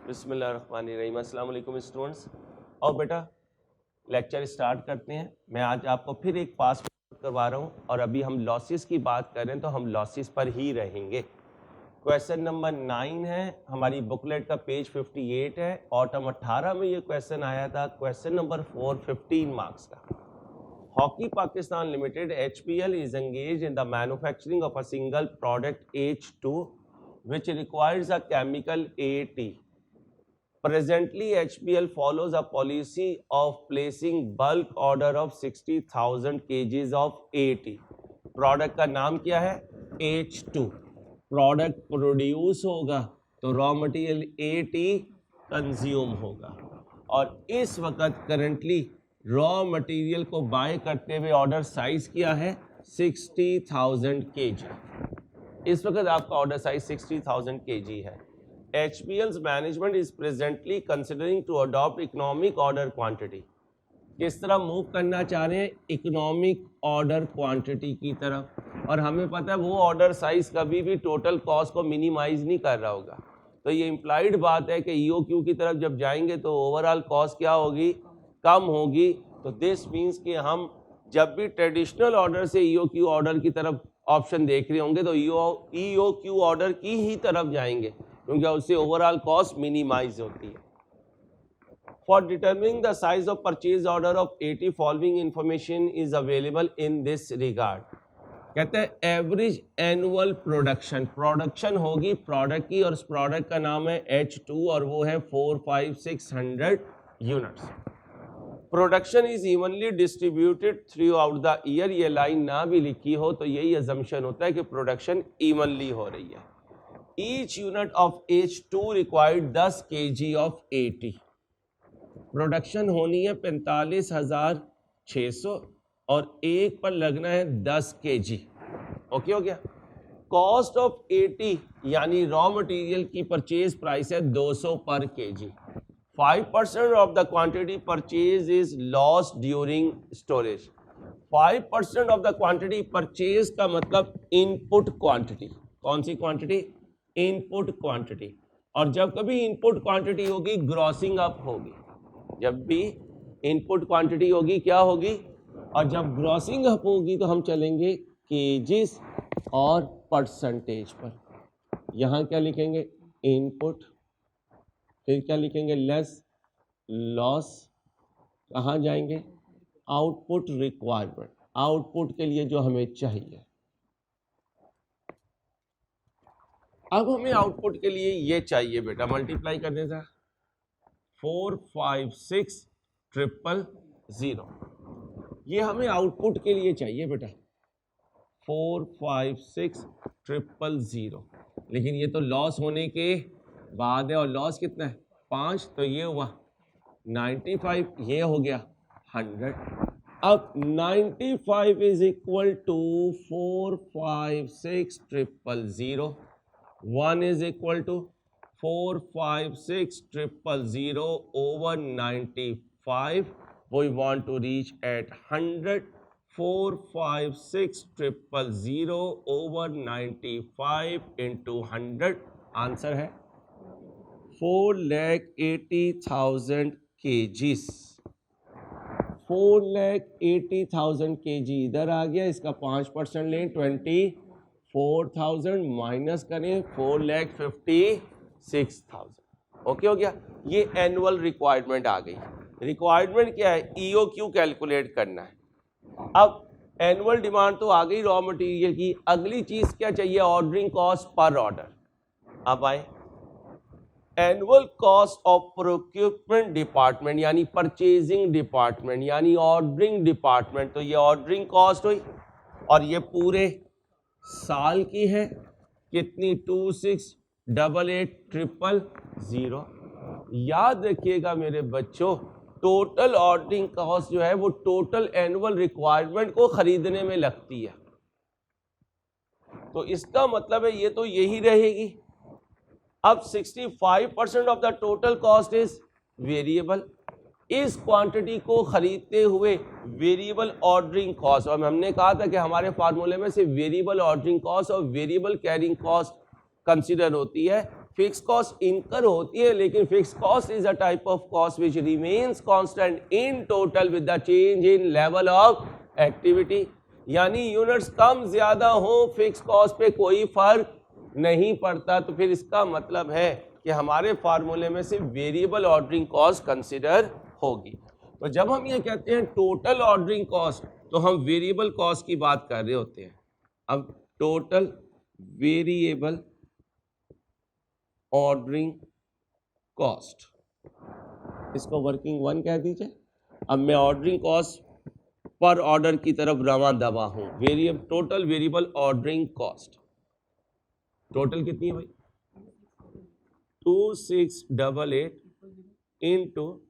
बिस्मिल्लाहिर्रहमानिर्रहीम। अस्सलाम वालेकुम स्टूडेंट्स। और बेटा लेक्चर स्टार्ट करते हैं। मैं आज आपको फिर एक पास करवा रहा हूँ और अभी हम लॉसेस की बात कर रहे हैं तो हम लॉसेस पर ही रहेंगे। क्वेश्चन नंबर 9 है, हमारी बुकलेट का पेज 58 है। ऑटम 18 में ये क्वेश्चन आया था। क्वेश्चन नंबर 4 15 मार्क्स का। Hockey Pakistan limited HPL is engage in the manufacturing of a single product H2 which requires a chemical AT. Presently, HPL follows a policy of placing bulk order of 60,000 kgs of AT. Product का नाम क्या है? H2. Product produce होगा तो raw material AT consume होगा। और इस वक्त करंटली रॉ मटेरियल को बाय करते हुए ऑर्डर साइज क्या है? 60,000 kg। इस वक्त आपका ऑर्डर साइज 60,000 kg है। HPL's management is presently considering to adopt economic order quantity. किस तरह मूव करना चाह रहे हैं? इकोनॉमिक ऑर्डर क्वांटिटी की तरफ। और हमें पता है वो ऑर्डर साइज कभी भी टोटल कॉस्ट को मिनिमाइज नहीं कर रहा होगा। तो ये इम्प्लाइड बात है कि EOQ की तरफ जब जाएंगे तो ओवरऑल कॉस्ट क्या होगी? कम होगी। तो दिस मीन्स कि हम जब भी ट्रेडिशनल ऑर्डर से EOQ ऑर्डर की तरफ ऑप्शन देख रहे होंगे तो EOQ ऑर्डर की ही तरफ जाएंगे क्योंकि उससे ओवरऑल कॉस्ट मिनिमाइज होती है। For determining the size of purchase order of 80 following information is available in this regard. कहते हैं एवरेज एनुअल प्रोडक्शन होगी प्रोडक्ट की, और इस प्रोडक्ट का नाम है H2 और वो है 45600 units. Production is evenly distributed through out the year. ये लाइन ना भी लिखी हो तो यही अजम्पशन होता है कि प्रोडक्शन इवनली हो रही है। Each unit of H2 required 10 kg of AT। Production होनी है 45,600 और एक पर लगना है 10 kg। ओके हो गया। कॉस्ट ऑफ AT यानी रॉ मटेरियल की परचेज प्राइस है 200 पर kg। 5% of the quantity purchased is lost during storage. 5% of the quantity purchased का मतलब इनपुट क्वांटिटी। कौन सी क्वांटिटी? Input quantity. और जब कभी इनपुट क्वांटिटी होगी ग्रॉसिंग अप होगी। जब भी इनपुट क्वांटिटी होगी क्या होगी? और जब ग्रॉसिंग अप होगी तो हम चलेंगे केजीज और परसेंटेज पर। यहाँ क्या लिखेंगे? इनपुट, फिर क्या लिखेंगे? Less loss. कहाँ जाएंगे? आउटपुट रिक्वायरमेंट, आउटपुट के लिए जो हमें चाहिए। अब हमें आउटपुट के लिए ये चाहिए बेटा, मल्टीप्लाई करने से 456,000। ये हमें आउटपुट के लिए चाहिए बेटा 456,000। लेकिन ये तो लॉस होने के बाद है और लॉस कितना है? 5। तो ये हुआ 95, ये हो गया 100। अब 95 is equal to 456,000। 1 is equal to 456,000 over 95. We want to reach at 100. 456,000 over 95 into 100 answer है 4,80,000 kgs। 4,80,000 kg इधर आ गया। इसका 5% लें 24,000 माइनस करें 4,56,000। ओके हो गया। ये एनुअल रिक्वायरमेंट आ गई। रिक्वायरमेंट क्या है? EOQ कैलकुलेट करना है। अब एनुअल डिमांड तो आ गई रॉ मटेरियल की। अगली चीज क्या चाहिए? Ordering cost per order. अब आए annual cost of procurement department यानी परचेजिंग डिपार्टमेंट यानी ऑर्डरिंग डिपार्टमेंट। तो ये ऑर्डरिंग कॉस्ट हुई और ये पूरे साल की है कितनी? 26,88,000। याद रखिएगा मेरे बच्चों, टोटल ऑर्डरिंग कॉस्ट जो है वो टोटल एनुअल रिक्वायरमेंट को खरीदने में लगती है। तो इसका मतलब है ये तो यही रहेगी। अब 65% of the total cost is variable. इस क्वांटिटी को खरीदते हुए वेरिएबल ऑर्डरिंग कॉस्ट, और हमने कहा था कि हमारे फार्मूले में से वेरिएबल ऑर्डरिंग कॉस्ट और वेरिएबल कैरिंग कॉस्ट कंसीडर होती है। फिक्स कॉस्ट इनकर होती है, लेकिन fix cost is a type of cost which remains constant in total with the change in level of activity. यानी यूनिट्स कम ज्यादा हो, फिक्स कॉस्ट पे कोई फर्क नहीं पड़ता। तो फिर इसका मतलब है कि हमारे फार्मूले में से वेरिएबल ऑर्डरिंग कॉस्ट कंसिडर होगी। तो जब हम ये कहते हैं टोटल ऑर्डरिंग कॉस्ट, तो हम वेरिएबल कॉस्ट की बात कर रहे होते हैं। अब टोटल वेरिएबल ऑर्डरिंग कॉस्ट, इसको वर्किंग वन कह दीजिए। अब मैं ऑर्डरिंग कॉस्ट पर ऑर्डर की तरफ रवा दवा हूं। Total variable ordering cost, total कितनी है भाई? 2688 इंटू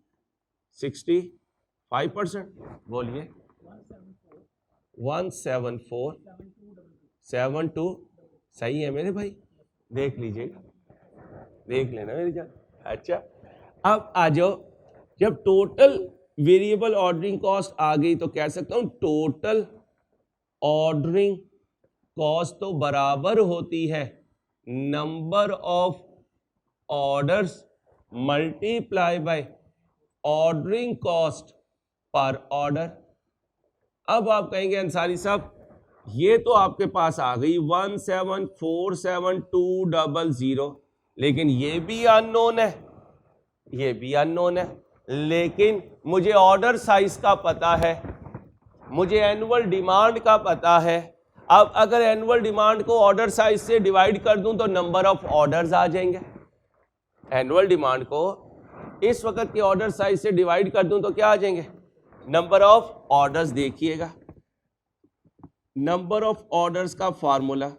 65%, बोलिए 17472। सही है मेरे भाई, देख लीजिएगा, देख लेना मेरी जान। अच्छा, अब आ जाओ, जब टोटल वेरिएबल ऑर्डरिंग कॉस्ट आ गई तो कह सकता हूं टोटल ऑर्डरिंग कॉस्ट तो बराबर होती है number of orders multiply by ordering cost per order. अब आप कहेंगे अंसारी साहब ये तो आपके पास आ गई 1747200, लेकिन ये भी अननोन है, ये भी अननोन है। लेकिन मुझे ऑर्डर साइज का पता है, मुझे एनुअल डिमांड का पता है। अब अगर एनुअल डिमांड को ऑर्डर साइज से डिवाइड कर दूं तो नंबर ऑफ ऑर्डर्स आ जाएंगे। एनुअल डिमांड को इस वक्त के ऑर्डर साइज से डिवाइड कर दूं तो क्या आ जाएंगे? Number of orders. देखिएगा नंबर ऑफ ऑर्डर्स का formula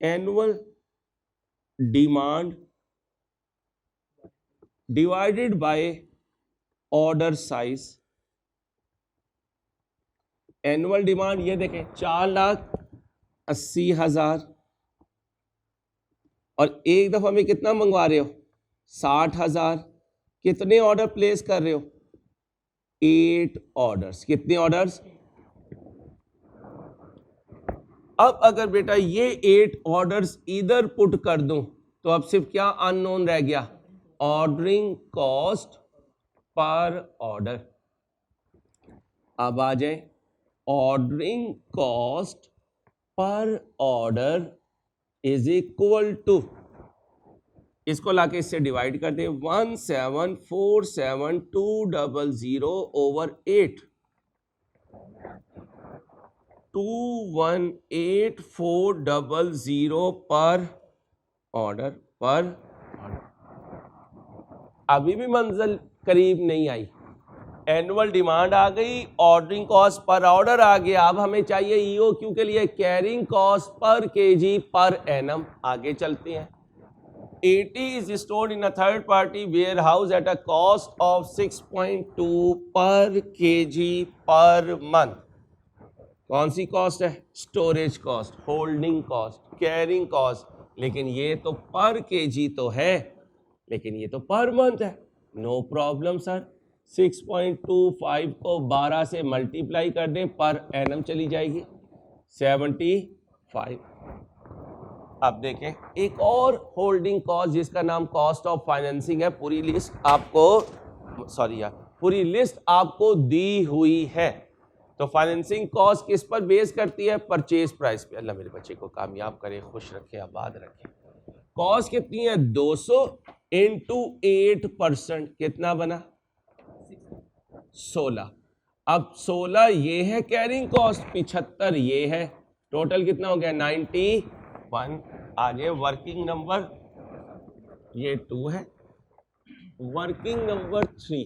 annual demand divided by order size. Annual demand ये देखें 4,80,000 और एक दफा में कितना मंगवा रहे हो? 60,000। कितने ऑर्डर प्लेस कर रहे हो? 8 ऑर्डर्स। कितने ऑर्डर्स? अब अगर बेटा ये 8 ऑर्डर्स इधर पुट कर दूं तो अब सिर्फ क्या अननोन रह गया? Ordering cost per order. अब आ जाए ordering cost per order is equal to, इसको लाके इससे डिवाइड कर दे 1747200 ओवर 8, 218,400 पर ऑर्डर। पर अभी भी मंजिल करीब नहीं आई। एनुअल डिमांड आ गई, ऑर्डरिंग कॉस्ट पर ऑर्डर आ गया। अब हमें चाहिए ईओक्यू के लिए carrying cost per KG per annum. आगे चलते हैं। 80 is stored in a third party warehouse at a cost of 6.2 per kg per month. कौन सी कॉस्ट है? Storage cost, holding cost, carrying cost. लेकिन ये तो पर केजी तो है, लेकिन ये तो पर मंथ है। नो प्रॉब्लम सर, 6.25 को 12 से मल्टीप्लाई कर दें, पर एनम चली जाएगी 75। अब देखें एक और होल्डिंग कॉस्ट जिसका नाम कॉस्ट ऑफ फाइनेंसिंग है। पूरी लिस्ट आपको पूरी लिस्ट आपको दी हुई है। तो फाइनेंसिंग कॉस्ट किस पर बेस करती है? परचेज प्राइस पे। अल्लाह मेरे बच्चे को कामयाब करे, खुश रखे, आबाद रखे। कॉस्ट कितनी है? 200 इंटू 8%, कितना बना? 16। अब 16 ये है कैरिंग कॉस्ट, 75 ये है, टोटल कितना हो गया? 91। आगे वर्किंग नंबर, ये 2 है। Working number 3,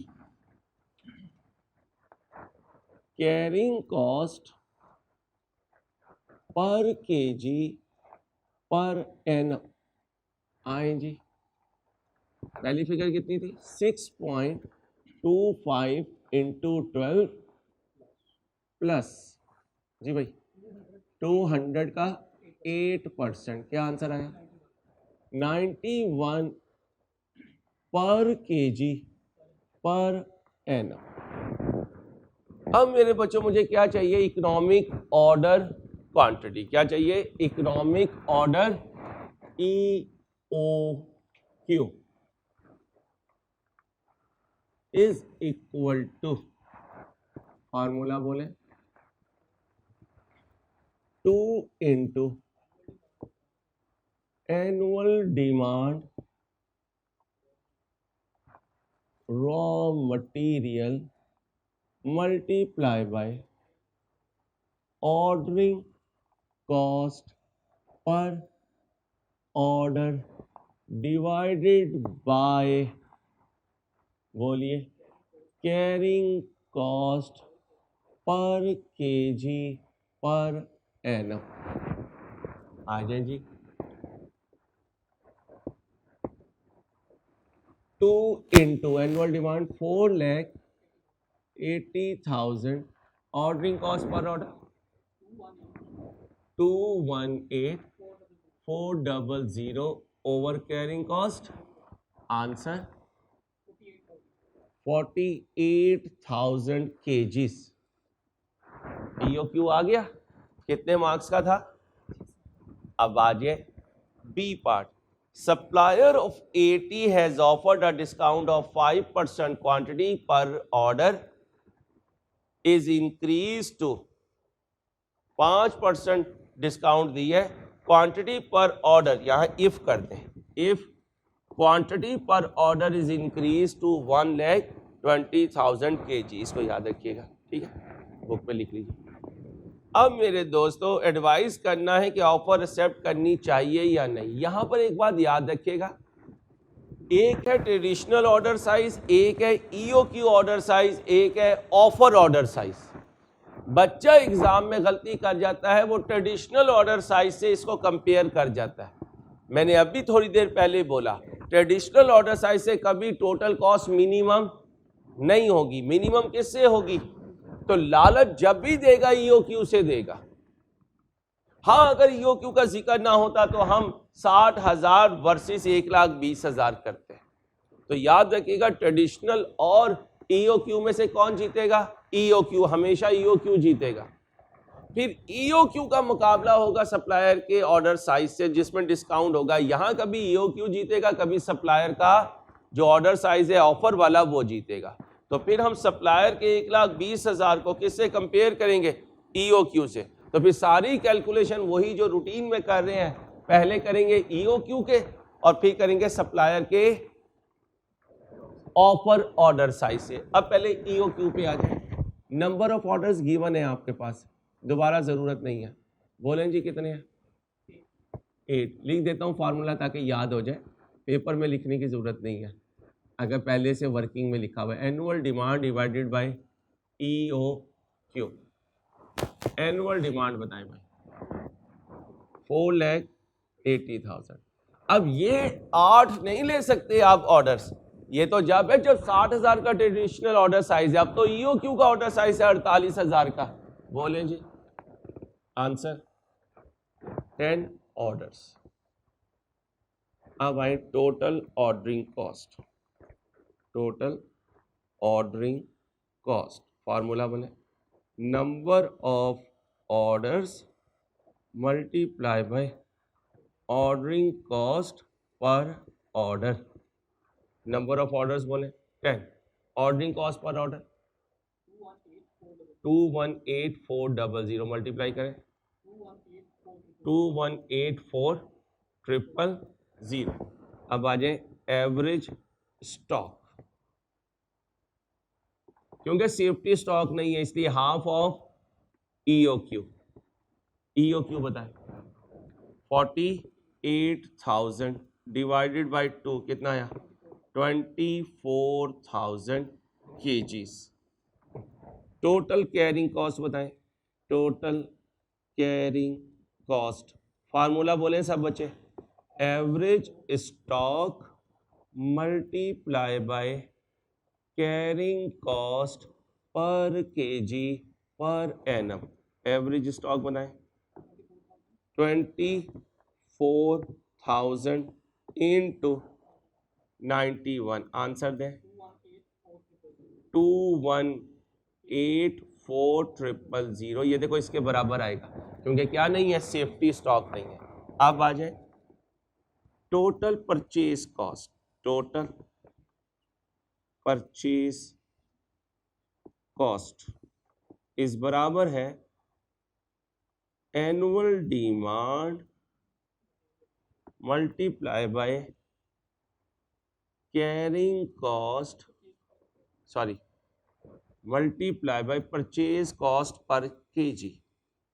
carrying cost per KG per annum. आए जी, पहली फिगर कितनी थी? 6.25 इंटू 12 प्लस जी भाई 200 का 8%, क्या आंसर आया? 91 पर केजी पर एनम। अब मेरे बच्चों मुझे क्या चाहिए? इकोनॉमिक ऑर्डर क्वांटिटी, क्या चाहिए, economic order EOQ is equal to, formula बोले, 2 into annual demand raw material multiply by ordering cost per order divided by, बोलिए, carrying cost per kg per annum। आ जाए जी, 2 into annual demand 4,80,000, ordering cost per order 218,400 over carrying cost, answer 48,000 kgs। EOQ आ गया, कितने marks का था। अब आ जाए b part, supplier of AT has offered a discount of 5% quantity per order is increased to 5% discount दी है, क्वांटिटी पर ऑर्डर, यहां इफ कर दें, if quantity per order is increase to 1,20,000 kg, इसको याद रखिएगा, ठीक है, बुक पे लिख लीजिए। अब मेरे दोस्तों एडवाइस करना है कि ऑफर एक्सेप्ट करनी चाहिए या नहीं। यहां पर एक बात याद रखिएगा, एक है ट्रेडिशनल ऑर्डर साइज, एक है EOQ ऑर्डर साइज, एक है ऑफर ऑर्डर साइज। बच्चा एग्जाम में गलती कर जाता है, वो ट्रेडिशनल ऑर्डर साइज से इसको कंपेयर कर जाता है। मैंने अभी थोड़ी देर पहले बोला, ट्रेडिशनल ऑर्डर साइज से कभी टोटल कॉस्ट मिनिमम नहीं होगी। मिनिमम किससे होगी, तो लालच जब भी देगा EOQ से देगा। हाँ, अगर EOQ का जिक्र ना होता तो हम 60,000 वर्सेस 1,20,000 करते हैं। तो याद रखिएगा, ट्रेडिशनल और EOQ में से कौन जीतेगा, EOQ, हमेशा EOQ जीतेगा। फिर EOQ का मुकाबला होगा सप्लायर के ऑर्डर साइज से, जिसमें डिस्काउंट होगा। यहां कभी EOQ जीतेगा, कभी सप्लायर का जो ऑर्डर साइज है ऑफर वाला वो जीतेगा। तो फिर हम सप्लायर के 1,20,000 को किससे कंपेयर करेंगे, EOQ से। तो फिर सारी कैलकुलेशन वही जो रूटीन में कर रहे हैं, पहले करेंगे EOQ के और फिर करेंगे सप्लायर के ऑफर ऑर्डर साइज से। अब पहले EOQ पे आ जाए। नंबर ऑफ ऑर्डर्स गिवन है आपके पास, दोबारा जरूरत नहीं है। बोलें जी कितने हैं, 8। लिख देता हूं फार्मूला ताकि याद हो जाए, पेपर में लिखने की जरूरत नहीं है अगर पहले से वर्किंग में लिखा हुआ है। Annual demand divided by EOQ। Annual demand बताएं भाई, 4,80,000। अब ये 8 नहीं ले सकते आप ऑर्डर्स, ये तो जब है जब 60,000 का ट्रेडिशनल ऑर्डर साइज है। अब तो EOQ का ऑर्डर साइज है 48,000 का। बोलें जी, आंसर 10 ऑर्डर्स। अब आए total ordering cost. Total ordering cost formula बने, number of orders multiply by ordering cost per order. Number of orders बोले 10, ordering cost per order 218,400, multiply करें 218,400। अब आ जाए एवरेज स्टॉक, क्योंकि सेफ्टी स्टॉक नहीं है इसलिए हाफ ऑफ EOQ। EOQ बताएं, 48,000 डिवाइडेड बाय 2 कितना आया, 24,000 kgs। टोटल कैरिंग कॉस्ट बताएं, टोटल कैरिंग कॉस्ट फार्मूला बोले सब बच्चे, average stock multiply by carrying cost per kg per annum. Average stock बनाएं, 24,000 इंटू 91, आंसर दें 21,8 4,000, ये देखो इसके बराबर आएगा क्योंकि क्या नहीं है, सेफ्टी स्टॉक नहीं है। अब आ जाए total purchase cost, total purchase cost इस बराबर है annual demand multiply by carrying cost, sorry multiply by purchase cost per KG,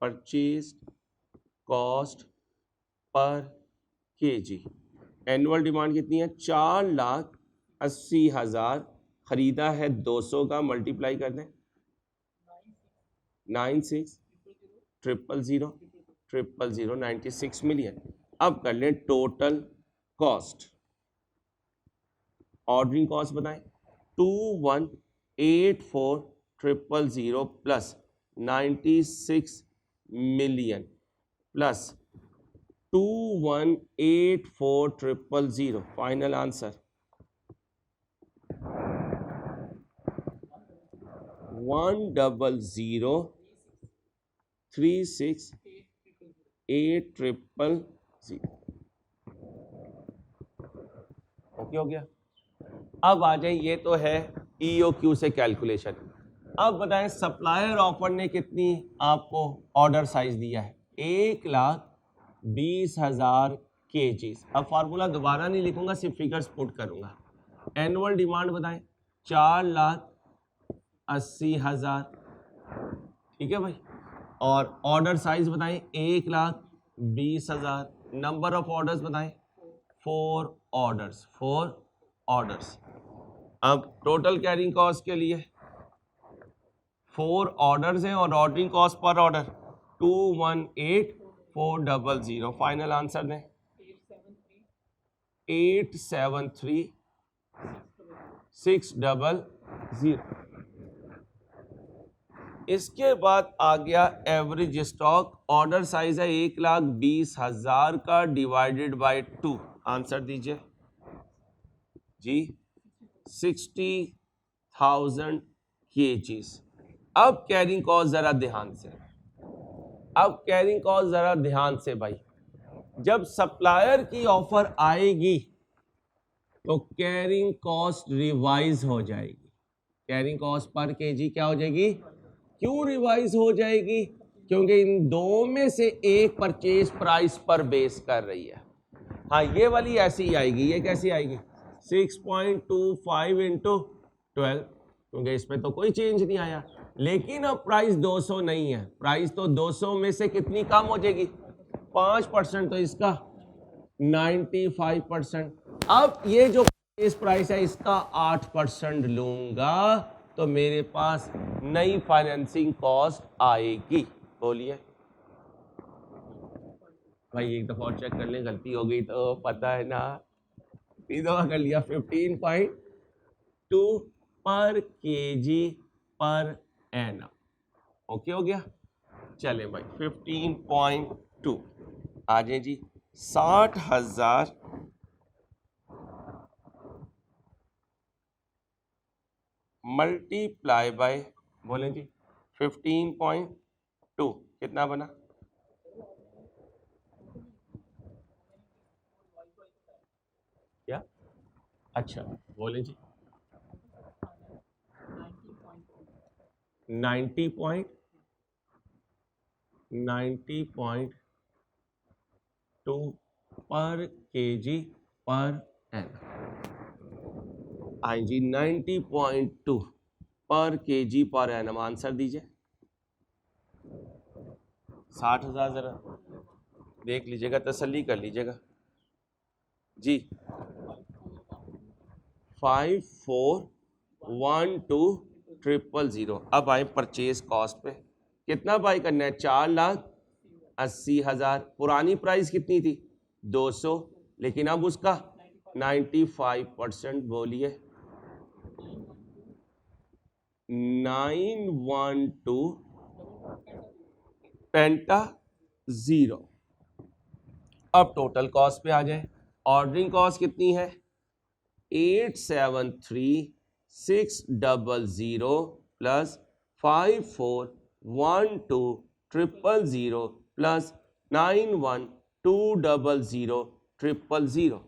purchase cost per KG. Annual demand कितनी है, 4,80,000, खरीदा है 200 का, मल्टीप्लाई कर दें 96,000, 96 मिलियन। अब कर लें टोटल कॉस्ट, ऑर्डरिंग कॉस्ट बताएं 2184,000 plus 96 million plus 2184,000, final answer 100,36,8,000। Okay हो गया। अब आ जाए, ये तो है EOQ से कैलकुलेशन। अब बताएं सप्लायर ऑफर ने कितनी आपको ऑर्डर साइज दिया है, 1,20,000 kg। अब फार्मूला दोबारा नहीं लिखूंगा, सिर्फ फिगर्स पुट करूंगा। एनुअल डिमांड बताएं 4,80,000, ठीक है भाई, और ऑर्डर साइज बताएं 1,20,000। नंबर ऑफ ऑर्डर्स बताएं 4 ऑर्डर्स, 4 ऑर्डर्स। अब टोटल कैरिंग कॉस्ट के लिए 4 ऑर्डर्स हैं और ordering cost per order 218,400। Final answer दें 873,600। इसके बाद आ गया एवरेज स्टॉक, ऑर्डर साइज है 1,20,000 का डिवाइडेड बाय 2, आंसर दीजिए जी 60,000 kgs। अब कैरिंग कॉस्ट जरा ध्यान से, अब कैरिंग कॉस्ट जरा ध्यान से भाई, जब सप्लायर की ऑफर आएगी तो कैरिंग कॉस्ट रिवाइज हो जाएगी। कैरिंग कॉस्ट पर केजी क्या हो जाएगी, क्यों रिवाइज हो जाएगी, क्योंकि इन दो में से एक परचेज प्राइस पर बेस कर रही है। हाँ ये वाली ऐसी ही आएगी, ये कैसी आएगी 6.25 इंटू 12, क्योंकि इसमें तो कोई चेंज नहीं आया। लेकिन अब प्राइस 200 नहीं है, प्राइस तो 200 में से कितनी कम हो जाएगी 5%, तो इसका 95%। अब ये जो इस प्राइस है इसका 8% लूंगा तो मेरे पास नई फाइनेंसिंग कॉस्ट आएगी। बोलिए भाई, एक दफा और चेक कर लें, गलती हो गई तो पता है ना। दफा कर लिया 15.2 पर केजी पर एनम। ओके हो गया। चले भाई 15.2 आ जाए जी, 60,000 मल्टीप्लाई बाय, बोलें जी 15.2 कितना बना, क्या, अच्छा बोलें जी 90.2 पर केजी पर एन। आई जी 90.2 पर केजी पर एनम, आंसर दीजिए 60,000। जरा देख लीजिएगा, तसल्ली कर लीजिएगा जी। 5412,000। अब आए परचेज कॉस्ट पे, कितना बाई करना है 4,80,000। पुरानी प्राइस कितनी थी 200, लेकिन अब उसका 95%। बोलिए 912 पेंटा 0। अब टोटल कॉस्ट पे आ जाए, ऑर्डरिंग कॉस्ट कितनी है 873,600 प्लस 541200 प्लस 91200000।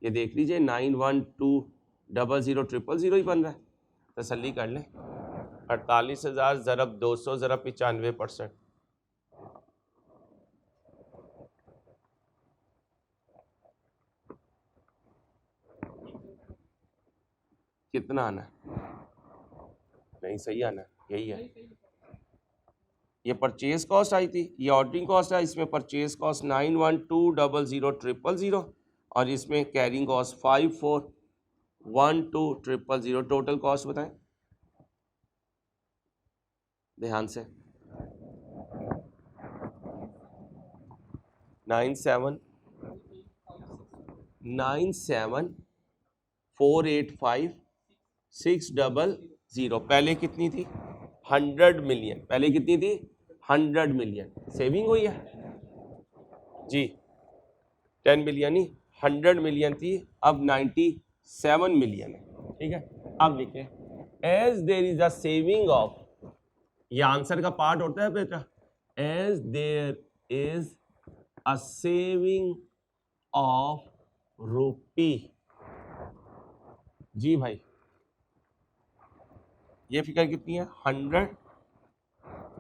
ये देख लीजिए 91200000 ही बन रहा है, तसल्ली कर लें। 48,000 ज़रब 200 ज़रब 95%, कितना आना है? नहीं, सही आना है, यही है। ये परचेज कॉस्ट आई थी, ये ऑर्डरिंग कॉस्ट है, इसमें परचेज कॉस्ट 91200000 और इसमें कैरिंग कॉस्ट 541200। टोटल कॉस्ट बताएं ध्यान से। 97,485,600। पहले कितनी थी? 100 मिलियन। पहले कितनी थी? 100 मिलियन। सेविंग हुई है जी, 10 मिलियन ही, 100 मिलियन थी, अब 97 मिलियन है। ठीक है, अब लिखें as there is a saving of, ये आंसर का पार्ट होता है बेटा, as there is a saving of rupee. जी भाई, ये फिगर कितनी है? 100,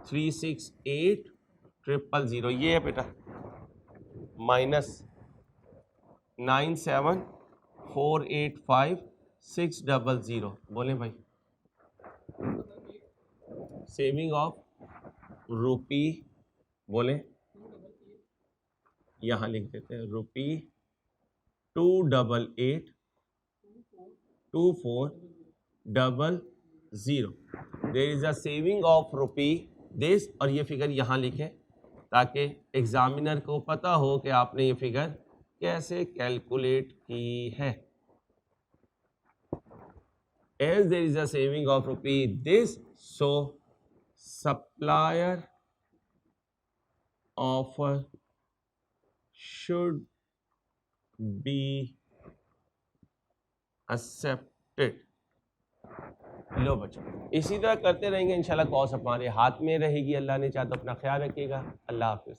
368,000, ये है बेटा, माइनस 97,485,600। बोले भाई, सेविंग ऑफ रुपी, बोले, यहां लिख देते हैं rupee 288,24,00। There is a saving of rupee this, और ये फिगर यहाँ लिखें ताकि एग्जामिनर को पता हो कि आपने ये फिगर कैसे कैलकुलेट की है। As there is a saving of rupee this, so supplier offer should be accepted। लो बच्चों, इसी तरह करते रहेंगे इंशाल्लाह। कॉस हमारे हाथ में रहेगी, अल्लाह ने चाहा तो। अपना ख्याल रखिएगा, अल्लाह हाफिज।